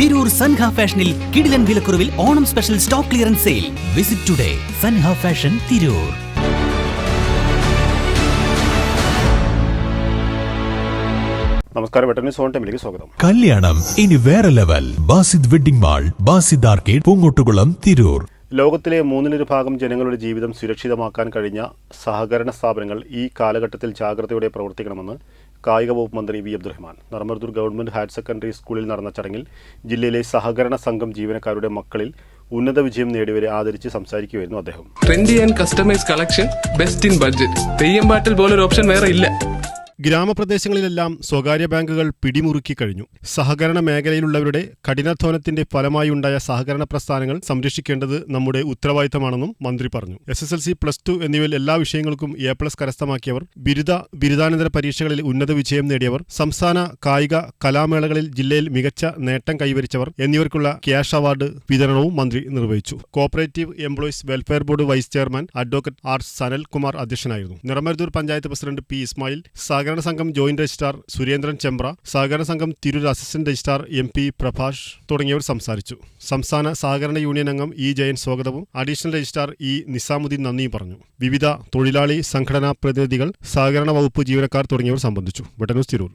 തിരൂർ സൻഹ ഫാഷനിൽ കിടിലൻ വിലക്കുറവിൽ Onam special stock clearance sale. Visit today Sanha fashion Tirur. നമസ്കാരം, വെട്ടന്യൂസ് ഓൺ ടൈമിലേക്ക് സ്വാഗതം. കല്യാണം ഇനി വേറെ level. Basid wedding mall, Basid arcade, Poongottukulam, Tirur. ലോകത്തിലെ 1/3 ജനങ്ങളുടെ ജീവിതം സുരക്ഷിതമാക്കാൻ കഴിഞ്ഞ സഹകരണ സ്ഥാപനങ്ങൾ ഈ കാലഘട്ടത്തിൽ ജാഗ്രതയോടെ പ്രവർത്തിക്കണമെന്ന് കായിക വകുപ്പ് മന്ത്രി വി അബ്ദുറഹ്മാൻ. നർമർദൂർ ഗവൺമെന്റ് ഹയർ സെക്കൻഡറി സ്കൂളിൽ നടന്ന ചടങ്ങിൽ ജില്ലയിലെ സഹകരണ സംഘം ജീവനക്കാരുടെ മക്കളിൽ ഉന്നത വിജയം നേടിയവരെ ആദരിച്ച് സംസാരിക്കുകയായിരുന്നു അദ്ദേഹം. Trendy and customise collection, best in budget. Theyyam പാട്ടിൽ പോലൊരു ഓപ്ഷൻ വേറെ ഇല്ല. ഗ്രാമപ്രദേശങ്ങളിലെല്ലാം സ്വകാര്യ ബാങ്കുകൾ പിടിമുറുക്കി കഴിഞ്ഞു. സഹകരണ മേഖലയിലുള്ളവരുടെ കഠിനാധ്വാനത്തിന്റെ ഫലമായുണ്ടായ സഹകരണ പ്രസ്ഥാനങ്ങൾ സംരക്ഷിക്കേണ്ടത് നമ്മുടെ ഉത്തരവാദിത്തമാണെന്നും മന്ത്രി പറഞ്ഞു. SSLC, +2 എന്നിവയിൽ എല്ലാ വിഷയങ്ങൾക്കും A+ കരസ്ഥമാക്കിയവർ, ബിരുദാനന്തര പരീക്ഷകളിൽ ഉന്നത വിജയം നേടിയവർ, സംസ്ഥാന കായിക കലാമേളകളിൽ ജില്ലയിൽ മികച്ച നേട്ടം കൈവരിച്ചവർ എന്നിവർക്കുള്ള ക്യാഷ് അവാർഡ് വിതരണവും മന്ത്രി നിർവഹിച്ചു. Cooperative employees welfare board vice chairman advocate R. Sanalkumar അധ്യക്ഷനായിരുന്നു. Niramaruthur panchayat president P. ഇസ്മായിൽ, സഹകരണ സംഘം ജോയിന്റ് രജിസ്ട്രാർ സുരേന്ദ്രൻ ചെമ്പ്ര, സഹകരണ സംഘം Tirur assistant registrar MP. Prabhash തുടങ്ങിയവർ സംസാരിച്ചു. സംസ്ഥാന സഹകരണ യൂണിയൻ അംഗം E. ജയൻ സ്വാഗതവും അഡീഷണൽ രജിസ്ട്രാർ E. നിസാമുദ്ദീൻ നന്ദിയും പറഞ്ഞു. വിവിധ തൊഴിലാളി സംഘടനാ പ്രതിനിധികൾ, സഹകരണ വകുപ്പ് ജീവനക്കാർ തുടങ്ങിയവർ സംബന്ധിച്ചു. വെട്ടന്യൂസ് തിരൂർ.